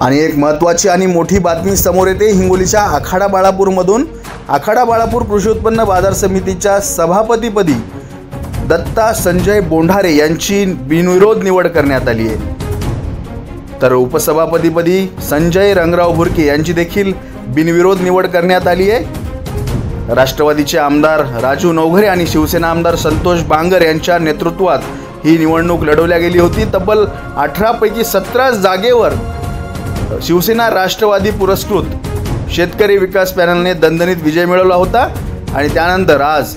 आणि एक महत्त्वाची आणि मोठी बातमी समोर येते हिंगोलीच्या आखाडा बाळापूरमधून। आखाडा बाळापूर कृषी उत्पन्न बाजार समितीच्या सभापतीपदी दत्ता संजय बोंढारे यांची बिनविरोध निवड करण्यात आली आहे। तर उपसभापतीपदी संजय रंगराव भुरके यांची देखील बिनविरोध निवड करण्यात आली आहे। राष्ट्रवादीचे आमदार राजू नवघरे आणि शिवसेना आमदार संतोष बांगर यांच्या नेतृत्वात ही निवडणूक लढवल्या गेली होती। तब्बल 18 पैकी 17 जागेवर शिवसेना राष्ट्रवादी पुरस्कृत शेतकरी विकास पॅनलने दणदणीत विजय मिळवला होता आणि त्यानंतर आज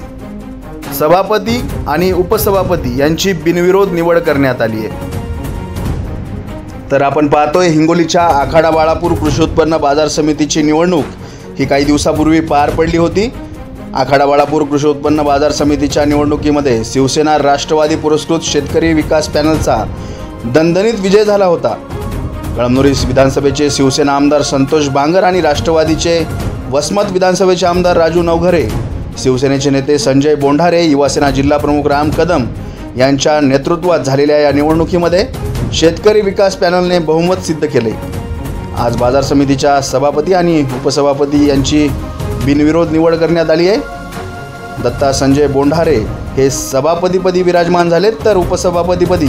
सभापती आणि उपसभापती यांची बिनविरोध निवड करण्यात आली आहे। तर आपण पाहतोय हिंगोलीच्या आखाडा बाळापूर कृषी उत्पन्न बाजार समितीची निवडणूक ही काही दिवसापूर्वी पार पडली होती। आखाडा बाळापूर कृषी उत्पन्न बाजार समितीच्या निवडणुकीमध्ये शिवसेना राष्ट्रवादी पुरस्कृत शेतकरी विकास पॅनलचा दणदणीत विजय झाला होता। कळमनुरी विधानसभेचे शिवसेना आमदार संतोष बांगर आणि राष्ट्रवादीचे वसमत विधानसभेचे आमदार राजू नवघरे, शिवसेनेचे नेते संजय बोंढारे, युवासेना जिल्हा प्रमुख राम कदम यांच्या नेतृत्वात झालेल्या या निवडणुकीमध्ये शेतकरी विकास पॅनलने बहुमत सिद्ध केले। आज बाजार समितीच्या सभापती आणि उपसभापती यांची बिनविरोध निवड करण्यात आली आहे। दत्ता संजय बोंढारे हे सभापतीपदी विराजमान झालेत, तर उपसभापतीपदी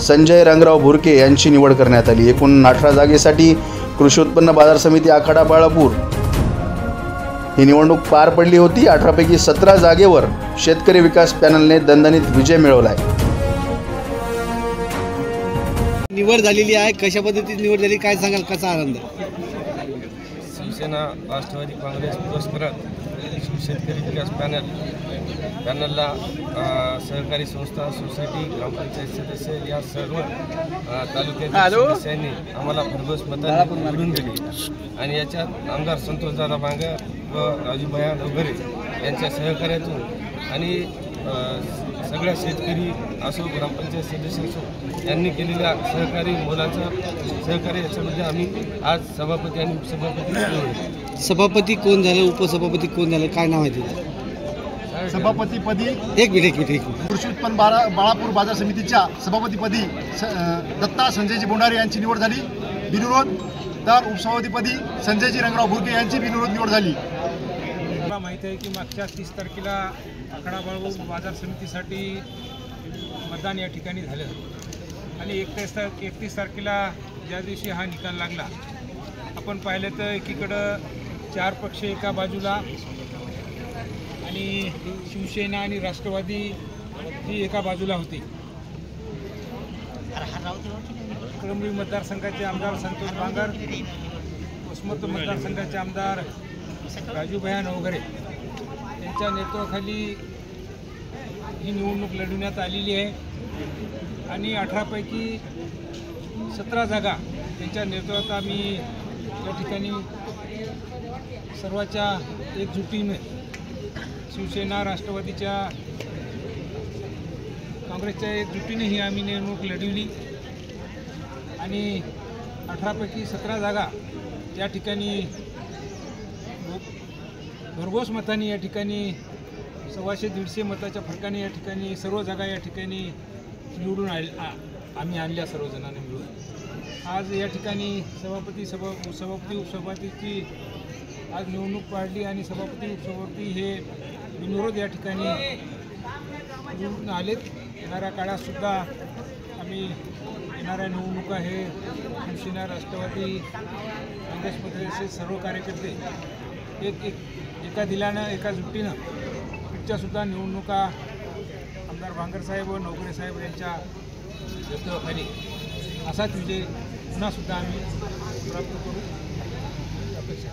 संजय रंगराव भुरके यांची निवड करण्यात आली। एकूण 18 जागेसाठी कृषी उत्पन्न बाजार समिती आखाडा बाळापूर ही निवडणूक पार पडली होती। 18 पैकी 17 जागेवर शेतकरी विकास पॅनलने दणदणीत विजय मिळवला आहे। निवड झालेली आहे, कशा पद्धतीची निवड झाली काय सांगाल, कसा आनंद? शिवसेना राष्ट्रवादी काँग्रेस पुरस्कारात शेतकरी विकास पॅनलला सहकारी संस्था, सोसायटी, ग्रामपंचायत सदस्य या सर्व तालुक्यातील सदस्यांनी आम्हाला भरघोस मतांनी निवडून दिली आणि याच्यात आमदार संतोषदादा बांगर व राजूभाया नवघरे यांच्या सहकार्यातून आणि सगळ्या शेतकरी असो, ग्रामपंचायत सदस्य असो यांनी केलेल्या सहकारी मोलाचं सहकार्य याच्यामध्ये आम्ही आज सभापती आणि उपसभापती निवडले। सभापती कोण झालं, उपसभापती कोण झालं, काय नाव आहे त्याचं? सभापतीपदी एक मिनिट कृषी उत्पन्न बाळापूर बाजार समितीच्या सभापतीपदी दत्ता संजयजी बोंढारे यांची निवड झाली बिनविरोध। तर उपसभापतीपदी संजयजी रंगराव भुरके यांची बिनविरोध निवड झाली। मला माहिती आहे की मागच्या 30 तारखेला आखाडा बाळापूर बाजार समितीसाठी मतदान या ठिकाणी झालं आणि 31 तारखेला ज्या दिवशी हा निकाल लागला, आपण पाहिलं तर एकीकडं 4 पक्ष एका बाजूला आणि शिवसेना आणि राष्ट्रवादी ही एका बाजूला होती। कळमनुरी मतदारसंघाचे आमदार संतोष बांगर, वसमत मतदारसंघाचे आमदार राजूभाया नवघरे यांच्या नेतृत्वाखाली ही निवडणूक लढवण्यात आलेली आहे आणि 18 पैकी 17 जागा त्यांच्या नेतृत्वात आम्ही या ठिकाणी सर्वांच्या एकजुटीने शिवसेना, राष्ट्रवादीच्या, काँग्रेसच्या एकजुटीने ही आम्ही निवडणूक लढवली आणि 18 पैकी 17 जागा या ठिकाणी भरघोस मतांनी या ठिकाणी 125-150 मताच्या फरकाने या ठिकाणी सर्व जागा या ठिकाणी निवडून आम्ही आणल्या सर्वजणांनी मिळून। आज या ठिकाणी सभापती उपसभापतीची आज निवडणूक पाडली आणि सभापती उपसभापती हे बिनविरोध या ठिकाणी निवडून आलेत। येणाऱ्या काळातसुद्धा आम्ही येणाऱ्या निवडणुका हे शिवसेना, राष्ट्रवादी, काँग्रेसमध्ये सर्व कार्यकर्ते एका दिलानं, एका जुट्टीनं पुढच्यासुद्धा निवडणुका आमदार बांगरसाहेब व नवघरेसाहेब यांच्या नेतृत्वाखाली असाच विजय पुन्हासुद्धा आम्ही प्राप्त करू अपेक्षा।